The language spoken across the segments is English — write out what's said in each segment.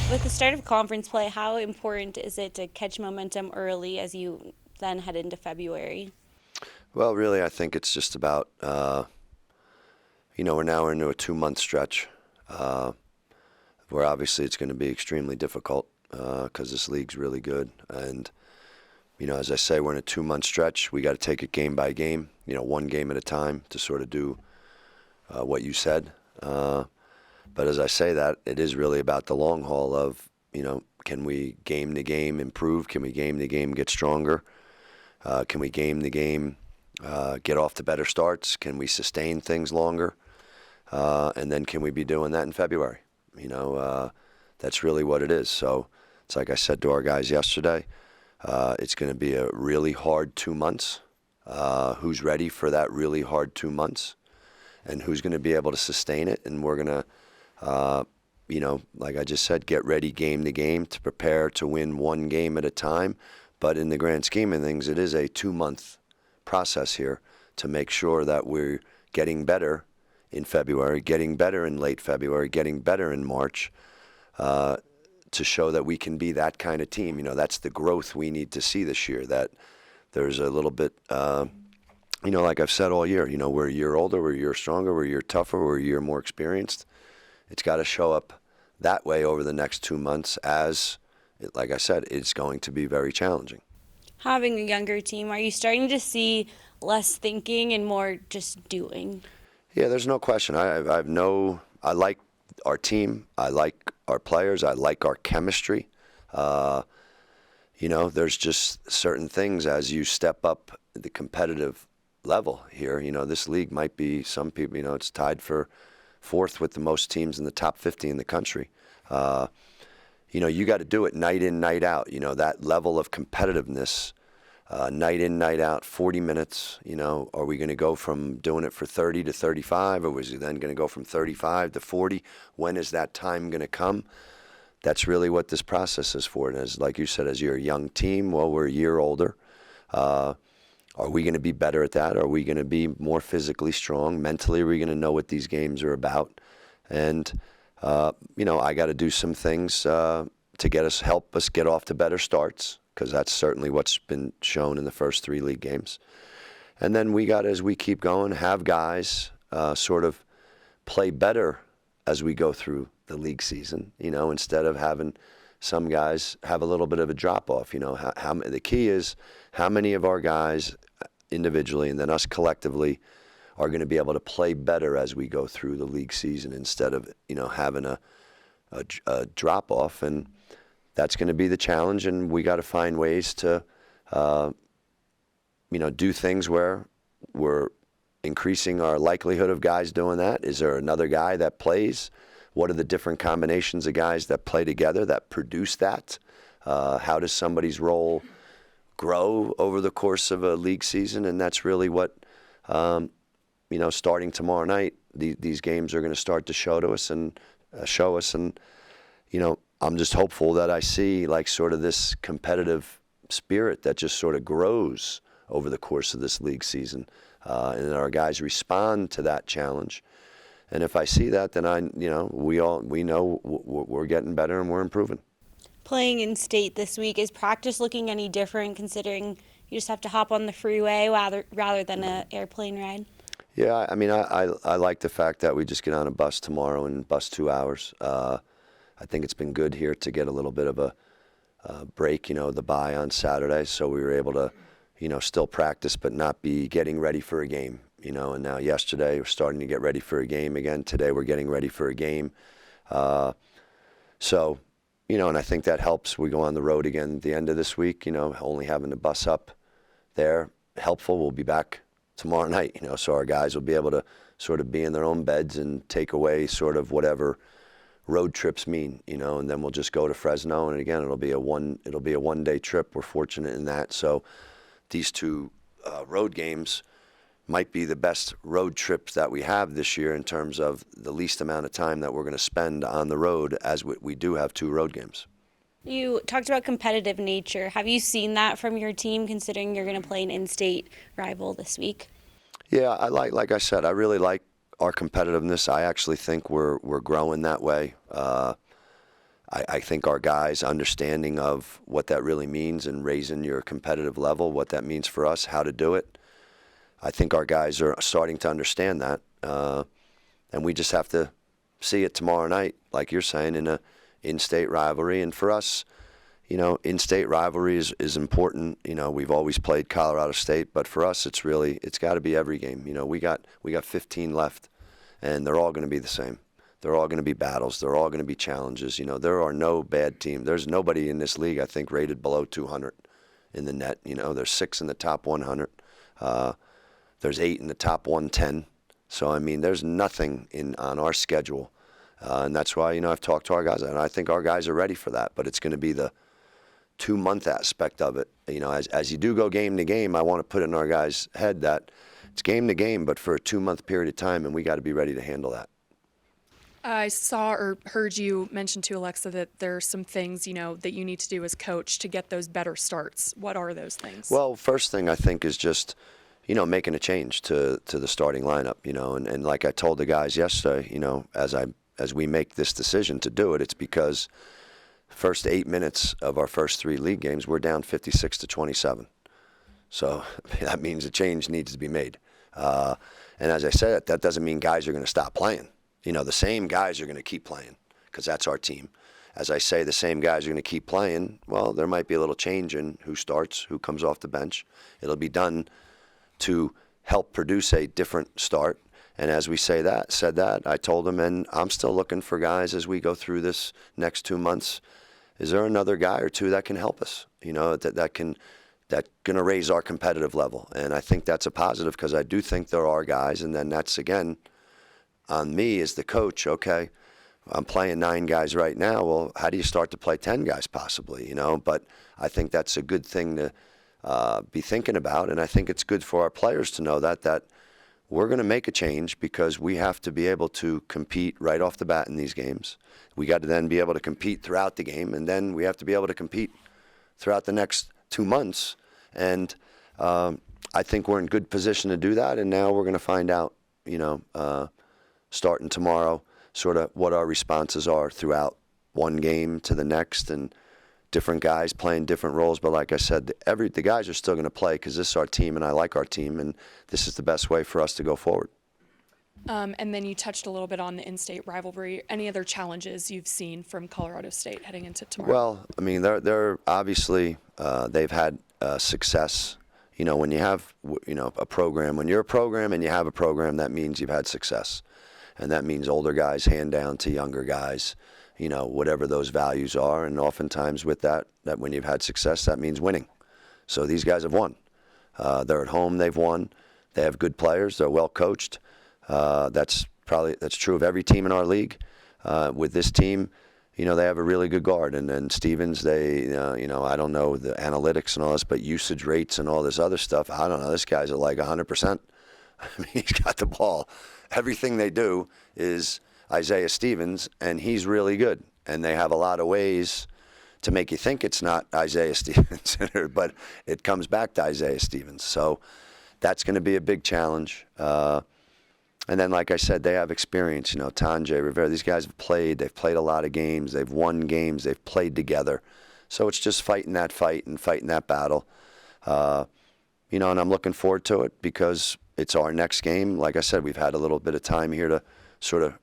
With the start of conference play, how important is it to catch momentum early as you then head into February? Well, really, I think it's just about, we're now into a 2 month stretch uh, where obviously it's going to be extremely difficult because this league's really good. And, as I say, we're in a 2 month stretch. We got to take it game by game, one game at a time to sort of do what you said. But as I say that, it is really about the long haul of, can we game to game improve? Can we game to game get stronger? Can we game the game get off to better starts? Can we sustain things longer? And then can we be doing that in February? That's really what it is. So it's like I said to our guys yesterday, it's going to be a really hard 2 months. Who's ready for that really hard 2 months? And who's going to be able to sustain it? And we're going to, like I just said, get ready game to game to prepare to win one game at a time. But in the grand scheme of things, it is a 2 month process here to make sure that we're getting better in February, getting better in late February, getting better in March, to show that we can be that kind of team. That's the growth we need to see this year, that there's a little bit, like I've said all year, we're a year older, we're a year stronger, we're a year tougher, we're a year more experienced. It's got to show up that way over the next 2 months as, like I said, it's going to be very challenging. Having a younger team, are you starting to see less thinking and more just doing? Yeah, there's no question. I like our team. I like our players. I like our chemistry. Uh, there's just certain things as you step up the competitive level here. This league might be, some people, it's tied for fourth with the most teams in the top 50 in the country. You got to do it night in, night out. That level of competitiveness, night in, night out, 40 minutes. Are we going to go from doing it for 30 to 35, or is it then going to go from 35 to 40? When is that time going to come? That's really what this process is for. And as, like you said, as you're a young team, well, we're a year older. Are we going to be better at that? Are we going to be more physically strong? Mentally, are we going to know what these games are about? And, I got to do some things to help us get off to better starts, because that's certainly what's been shown in the first three league games. And then we got, as we keep going, have guys sort of play better as we go through the league season, instead of having some guys have a little bit of a drop off. The key is how many of our guys individually and then us collectively are going to be able to play better as we go through the league season, instead of having a drop off. And that's going to be the challenge, and we got to find ways to do things where we're increasing our likelihood of guys doing that. Is there another guy that plays? What are the different combinations of guys that play together that produce that? How does somebody's role grow over the course of a league season? And that's really what, starting tomorrow night, these games are going to start to show us. And I'm just hopeful that I see like sort of this competitive spirit that just sort of grows over the course of this league season, and our guys respond to that challenge. And if I see that, then we know we're getting better and we're improving. Playing in state this week, is practice looking any different considering you just have to hop on the freeway rather than an airplane ride? Yeah, I mean, I like the fact that we just get on a bus tomorrow and bus 2 hours. I think it's been good here to get a little bit of a break, the bye on Saturday, so we were able to, still practice but not be getting ready for a game. And now yesterday we're starting to get ready for a game again. Today we're getting ready for a game. So, and I think that helps. We go on the road again at the end of this week, only having to bus up there, helpful. We'll be back tomorrow night, so our guys will be able to sort of be in their own beds and take away sort of whatever road trips mean, and then we'll just go to Fresno. And again, it'll be a 1-day trip. We're fortunate in that. So these two road games might be the best road trips that we have this year in terms of the least amount of time that we're going to spend on the road, as we do have two road games. You talked about competitive nature. Have you seen that from your team considering you're going to play an in-state rival this week? Yeah, like I said, I really like our competitiveness. I actually think we're growing that way. I think our guys' understanding of what that really means and raising your competitive level, what that means for us, how to do it. I think our guys are starting to understand that, and we just have to see it tomorrow night, like you're saying, in a in-state rivalry. And for us, in-state rivalry is important. We've always played Colorado State, but for us, it's got to be every game. We got 15 left, and they're all going to be the same. They're all going to be battles. They're all going to be challenges. There are no bad teams. There's nobody in this league, I think, rated below 200 in the net. There's 6 in the top 100. There's 8 in the top 110. So, there's nothing on our schedule. And that's why, I've talked to our guys, and I think our guys are ready for that. But it's going to be the 2-month aspect of it. As you do go game to game, I want to put it in our guys' head that it's game to game, but for a 2-month period of time, and we got to be ready to handle that. I saw or heard you mention to Alexa that there are some things, that you need to do as coach to get those better starts. What are those things? Well, first thing I think is just, making a change to the starting lineup, and like I told the guys yesterday, as we make this decision to do it, it's because first 8 minutes of our first 3 league games, we're down 56-27. So that means a change needs to be made. And as I said, that doesn't mean guys are going to stop playing. The same guys are going to keep playing because that's our team. As I say, the same guys are going to keep playing. Well, there might be a little change in who starts, who comes off the bench. It'll be done to help produce a different start. And as we said that, I told them, and I'm still looking for guys as we go through this next 2 months. Is there another guy or two that can help us? That's going to raise our competitive level. And I think that's a positive because I do think there are guys. And then that's, again, on me as the coach. Okay, I'm playing 9 guys right now. Well, how do you start to play 10 guys possibly? But I think that's a good thing to be thinking about. And I think it's good for our players to know that we're going to make a change because we have to be able to compete right off the bat in these games. We got to then be able to compete throughout the game, and then we have to be able to compete throughout the next 2 months. And I think we're in good position to do that. And now we're going to find out, starting tomorrow, sort of what our responses are throughout one game to the next, and different guys playing different roles. But like I said, the guys are still going to play because this is our team, and I like our team, and this is the best way for us to go forward. And then you touched a little bit on the in-state rivalry. Any other challenges you've seen from Colorado State heading into tomorrow? Well, they're obviously they've had success. When you have a program, when you're a program and you have a program, that means you've had success. And that means older guys hand down to younger guys, whatever those values are. And oftentimes with that when you've had success, that means winning. So these guys have won. They're at home, they've won. They have good players, they're well coached. That's true of every team in our league. With this team, they have a really good guard. And then Stevens, I don't know the analytics and all this, but usage rates and all this other stuff, I don't know. This guy's at like 100%. He's got the ball. Everything they do is Isaiah Stevens, and he's really good. And they have a lot of ways to make you think it's not Isaiah Stevens, but it comes back to Isaiah Stevens. So that's going to be a big challenge. And then, like I said, they have experience. Tanjay, Rivera, these guys have played. They've played a lot of games. They've won games. They've played together. So it's just fighting that fight and fighting that battle. And I'm looking forward to it because it's our next game. Like I said, we've had a little bit of time here to sort of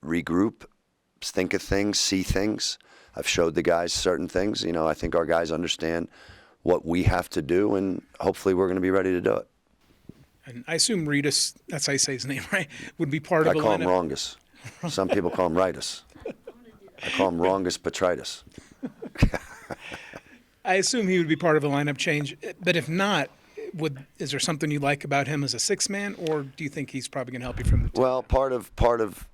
regroup, think of things, see things. I've showed the guys certain things. I think our guys understand what we have to do, and hopefully we're going to be ready to do it. And I assume Ritas, that's how you say his name, right, would be part of I a call him lineup. Rongus. Some people call him Ritus. I call him Rongus Petritus. I assume he would be part of a lineup change, but if not, is there something you like about him as a 6-man, or do you think he's probably going to help you from the top? Well, part of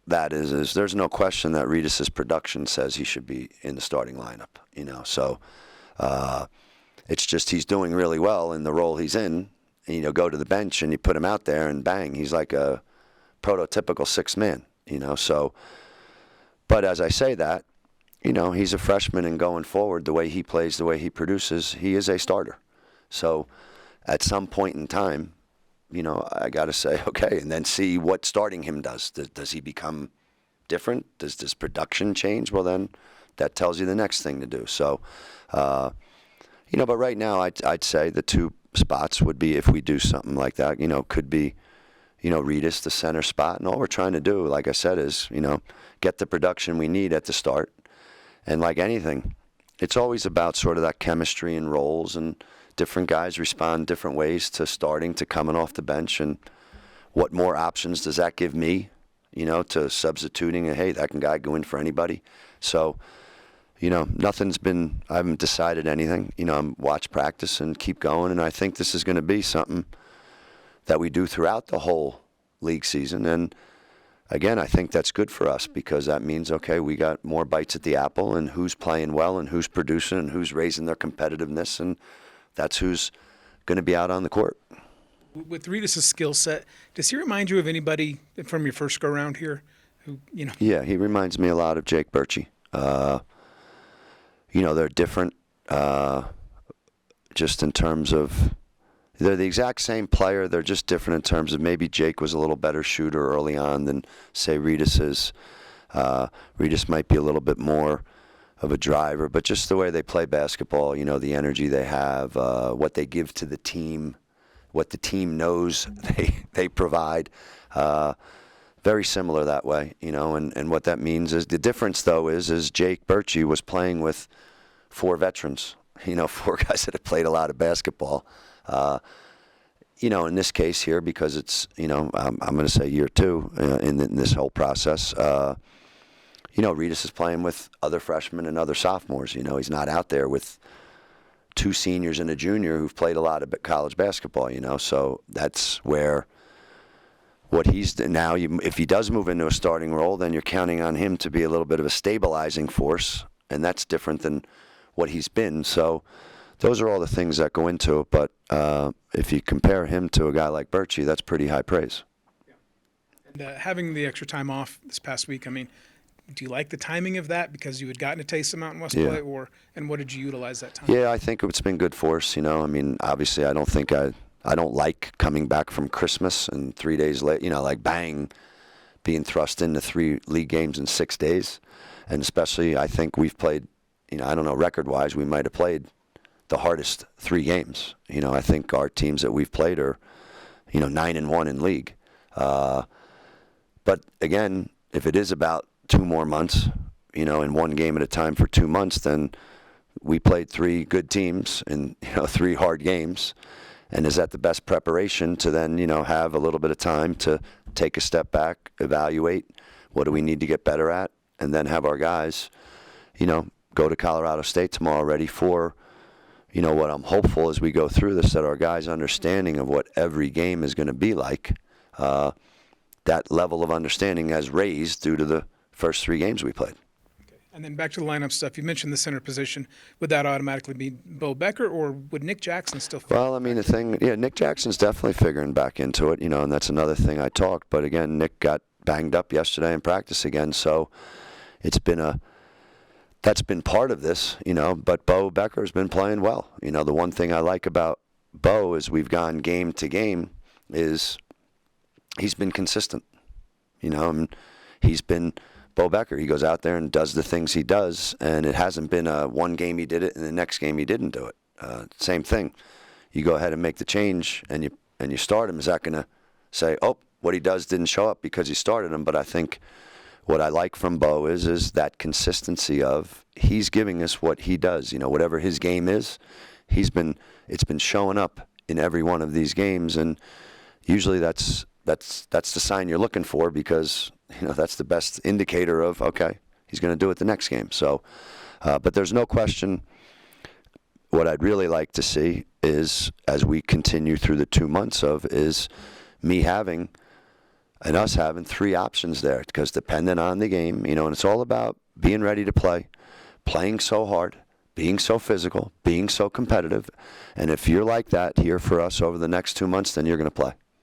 that is there's no question that Ritas' production says he should be in the starting lineup. So it's just he's doing really well in the role he's in. And, go to the bench and you put him out there and bang, he's like a prototypical 6-man. So. But as I say that, he's a freshman, and going forward, the way he plays, the way he produces, he is a starter. So at some point in time, I got to say, okay, and then see what starting him does. Does he become different? Does this production change? Well, then that tells you the next thing to do. So, but right now I'd say the two spots would be, if we do something like that, could be, Reedus, the center spot. And all we're trying to do, like I said, is, get the production we need at the start. And like anything, it's always about sort of that chemistry and roles, and different guys respond different ways to starting, to coming off the bench, and what more options does that give me, to substituting, and hey, that guy go in for anybody. So, I haven't decided anything. I'm watch practice and keep going, and I think this is going to be something that we do throughout the whole league season. And again, I think that's good for us, because that means, okay, we got more bites at the apple, and who's playing well, and who's producing, and who's raising their competitiveness, and that's who's going to be out on the court. With Reedus' skill set, does he remind you of anybody from your first go round here? Yeah, he reminds me a lot of Jake Birchie. They're different, just in terms of, they're the exact same player. They're just different in terms of, maybe Jake was a little better shooter early on than, say, Reedus is. Reedus might be a little bit more of a driver, but just the way they play basketball, the energy they have, what they give to the team, what the team knows they provide. Very similar that way, and what that means is, the difference though is Jake Birchie was playing with 4 veterans, 4 guys that have played a lot of basketball. In this case here, because it's, I'm going to say year 2 in this whole process, Reedus is playing with other freshmen and other sophomores. He's not out there with 2 seniors and a junior who've played a lot of college basketball, so that's where what he's now, if he does move into a starting role, then you're counting on him to be a little bit of a stabilizing force, and that's different than what he's been. So those are all the things that go into it. But if you compare him to a guy like Birchie, that's pretty high praise. And having the extra time off this past week, do you like the timing of that, because you had gotten a taste of Mountain West play, and what did you utilize that time? Yeah, I think it's been good for us. Obviously, I don't like coming back from Christmas and 3 days later, like bang, being thrust into 3 league games in 6 days. And especially, I think we've played, I don't know, record-wise, we might have played the hardest 3 games. I think our teams that we've played are, 9-1 in league. But again, if it is about 2 more months, in 1 game at a time for 2 months, then we played 3 good teams in, 3 hard games. And is that the best preparation to then, have a little bit of time to take a step back, evaluate what do we need to get better at, and then have our guys, go to Colorado State tomorrow ready for, what I'm hopeful as we go through this, that our guys' understanding of what every game is going to be like, that level of understanding has raised due to the first 3 games we played. And then back to the lineup stuff. You mentioned the center position. Would that automatically be Bo Becker, or would Nick Jackson still fit? Well, Nick Jackson's definitely figuring back into it, and that's another thing I talked. But again, Nick got banged up yesterday in practice again, so that's been part of this, but Bo Becker has been playing well. The one thing I like about Bo is we've gone game to game is he's been consistent, and he's been Bo Becker. He goes out there and does the things he does, and it hasn't been one game he did it and the next game he didn't do it. Same thing. You go ahead and make the change, and you start him. Is that going to say, oh, what he does didn't show up because he started him? But I think what I like from Bo is that consistency of he's giving us what he does. Whatever his game is, it's been showing up in every one of these games, and usually that's the sign you're looking for, because that's the best indicator of, okay, he's going to do it the next game. So, but there's no question. What I'd really like to see is, as we continue through the 2 months is me having and us having 3 options there, because depending on the game, and it's all about being ready to play, playing so hard, being so physical, being so competitive. And if you're like that here for us over the next 2 months, then you're going to play.